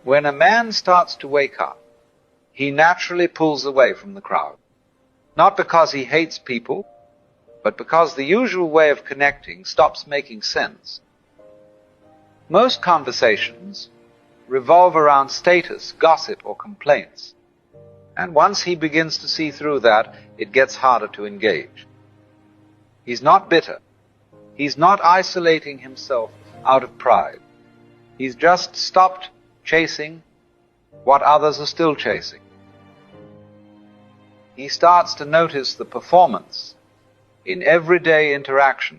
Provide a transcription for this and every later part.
When a man starts to wake up, he naturally pulls away from the crowd. Not because he hates people, but because the usual way of connecting stops making sense. Most conversations revolve around status, gossip, or complaints. And once he begins to see through that, it gets harder to engage. He's not bitter. He's not isolating himself out of pride. He's just stopped chasing what others are still chasing. He starts to notice the performance in everyday interaction,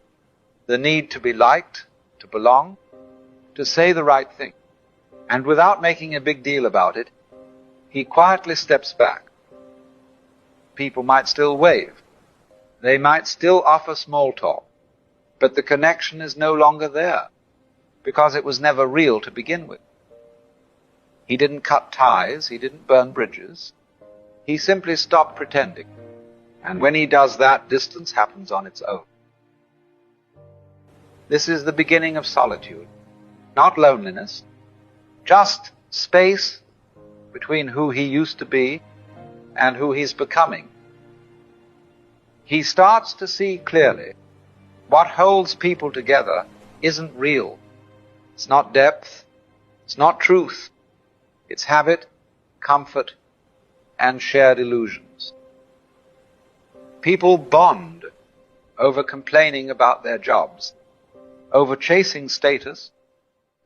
the need to be liked, to belong, to say the right thing. And without making a big deal about it, he quietly steps back. People might still wave. They might still offer small talk. But the connection is no longer there, because it was never real to begin with. He didn't cut ties, he didn't burn bridges. He simply stopped pretending. And when he does that, distance happens on its own. This is the beginning of solitude, not loneliness, just space between who he used to be and who he's becoming. He starts to see clearly what holds people together isn't real. It's not depth. It's not truth. It's habit, comfort, and shared illusions. People bond over complaining about their jobs, over chasing status,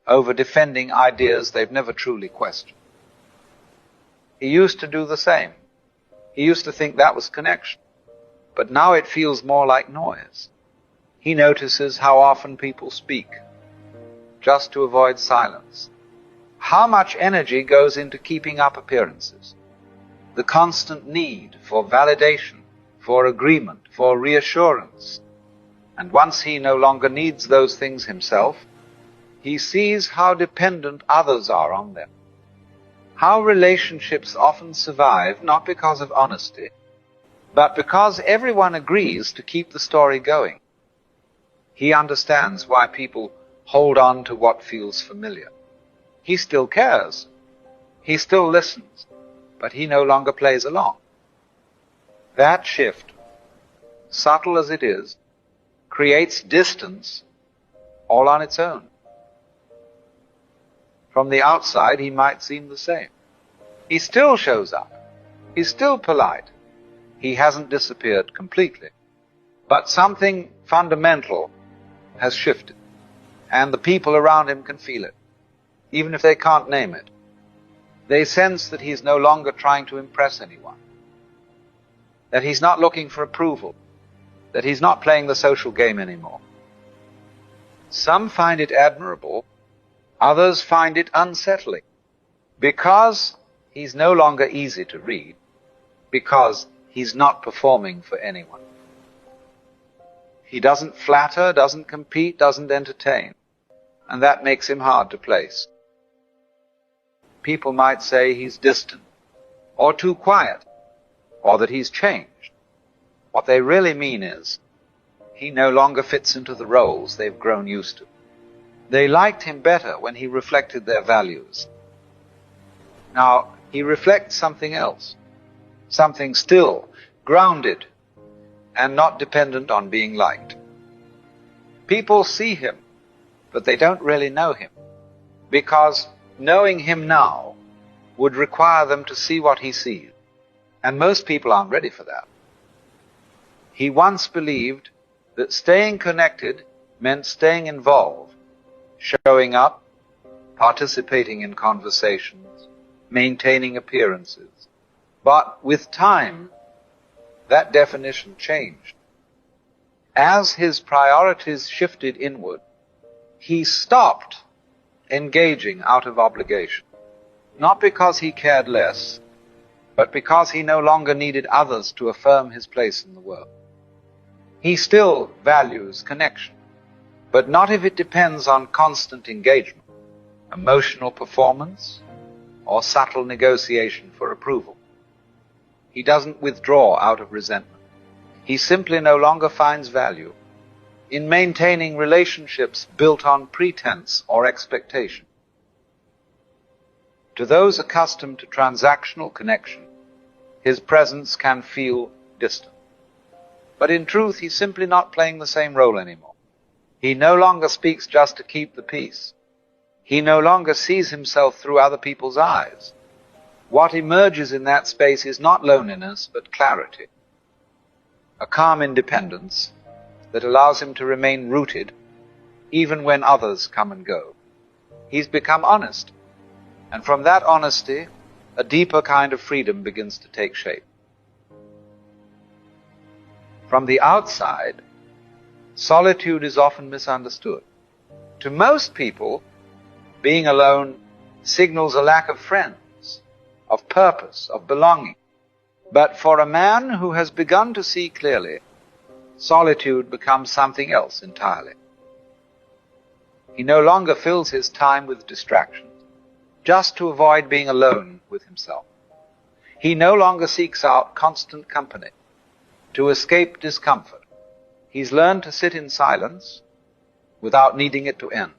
over defending ideas they've never truly questioned. He used to do the same. He used to think that was connection. But now it feels more like noise. He notices how often people speak, just to avoid silence. How much energy goes into keeping up appearances. The constant need for validation, for agreement, for reassurance. And once he no longer needs those things himself, he sees how dependent others are on them. How relationships often survive not because of honesty, but because everyone agrees to keep the story going. He understands why people hold on to what feels familiar. He still cares. He still listens, but he no longer plays along. That shift, subtle as it is, creates distance all on its own. From the outside, he might seem the same. He still shows up. He's still polite. He hasn't disappeared completely. But something fundamental has shifted, and the people around him can feel it, even if they can't name it. They sense that he's no longer trying to impress anyone, that he's not looking for approval, that he's not playing the social game anymore. Some find it admirable, others find it unsettling, because he's no longer easy to read, because he's not performing for anyone. He doesn't flatter, doesn't compete, doesn't entertain, and that makes him hard to place. People might say he's distant, or too quiet, or that he's changed. What they really mean is, he no longer fits into the roles they've grown used to. They liked him better when he reflected their values. Now, he reflects something else, something still, grounded, and not dependent on being liked. People see him, but they don't really know him, because knowing him now would require them to see what he sees, and most people aren't ready for that. He once believed that staying connected meant staying involved, showing up, participating in conversations, maintaining appearances. But with time, that definition changed. As his priorities shifted inward, he stopped engaging out of obligation, not because he cared less, but because he no longer needed others to affirm his place in the world. He still values connection, but not if it depends on constant engagement, emotional performance, or subtle negotiation for approval. He doesn't withdraw out of resentment. He simply no longer finds value in maintaining relationships built on pretense or expectation. To those accustomed to transactional connection, his presence can feel distant. But in truth, he's simply not playing the same role anymore. He no longer speaks just to keep the peace. He no longer sees himself through other people's eyes. What emerges in that space is not loneliness, but clarity. A calm independence that allows him to remain rooted even when others come and go. He's become honest, and from that honesty, a deeper kind of freedom begins to take shape. From the outside, solitude is often misunderstood. To most people, being alone signals a lack of friends, of purpose, of belonging. But for a man who has begun to see clearly, solitude becomes something else entirely. He no longer fills his time with distractions, just to avoid being alone with himself. He no longer seeks out constant company, to escape discomfort. He's learned to sit in silence without needing it to end.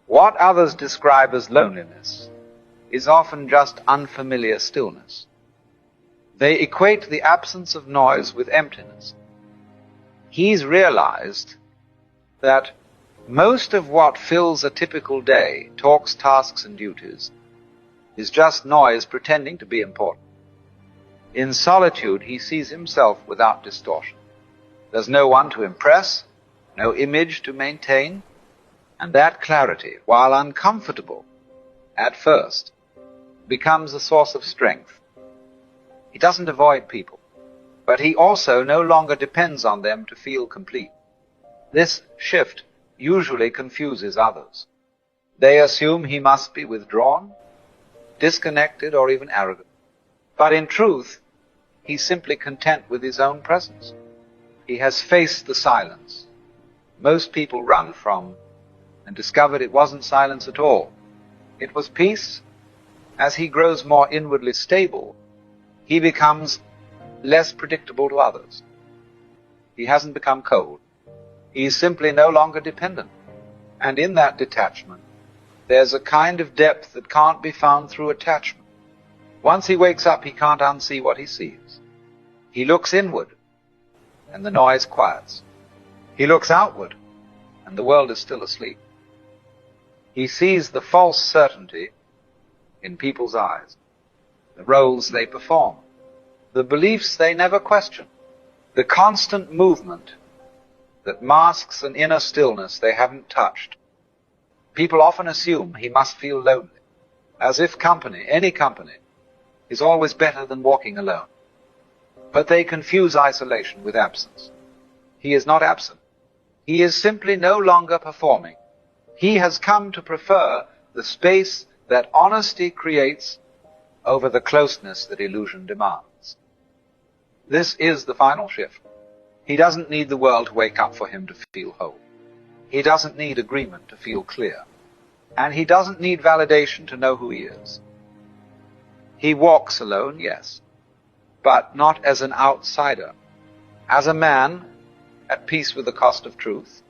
What others describe as loneliness is often just unfamiliar stillness. They equate the absence of noise with emptiness. He's realized that most of what fills a typical day, talks, tasks, and duties, is just noise pretending to be important. In solitude, he sees himself without distortion. There's no one to impress, no image to maintain, and that clarity, while uncomfortable at first, becomes a source of strength. He doesn't avoid people, but he also no longer depends on them to feel complete. This shift usually confuses others. They assume he must be withdrawn, disconnected, or even arrogant. But in truth, he's simply content with his own presence. He has faced the silence most people run from and discovered it wasn't silence at all. It was peace. As he grows more inwardly stable, he becomes less predictable to others. He hasn't become cold. He is simply no longer dependent. And in that detachment, there's a kind of depth that can't be found through attachment. Once he wakes up, he can't unsee what he sees. He looks inward, and the noise quiets. He looks outward, and the world is still asleep. He sees the false certainty in people's eyes, the roles they perform, the beliefs they never question, the constant movement that masks an inner stillness they haven't touched. People often assume he must feel lonely, as if company, any company, is always better than walking alone. But they confuse isolation with absence. He is not absent. He is simply no longer performing. He has come to prefer the space that honesty creates over the closeness that illusion demands. This is the final shift. He doesn't need the world to wake up for him to feel whole. He doesn't need agreement to feel clear. And he doesn't need validation to know who he is. He walks alone, yes, but not as an outsider. As a man at peace with the cost of truth,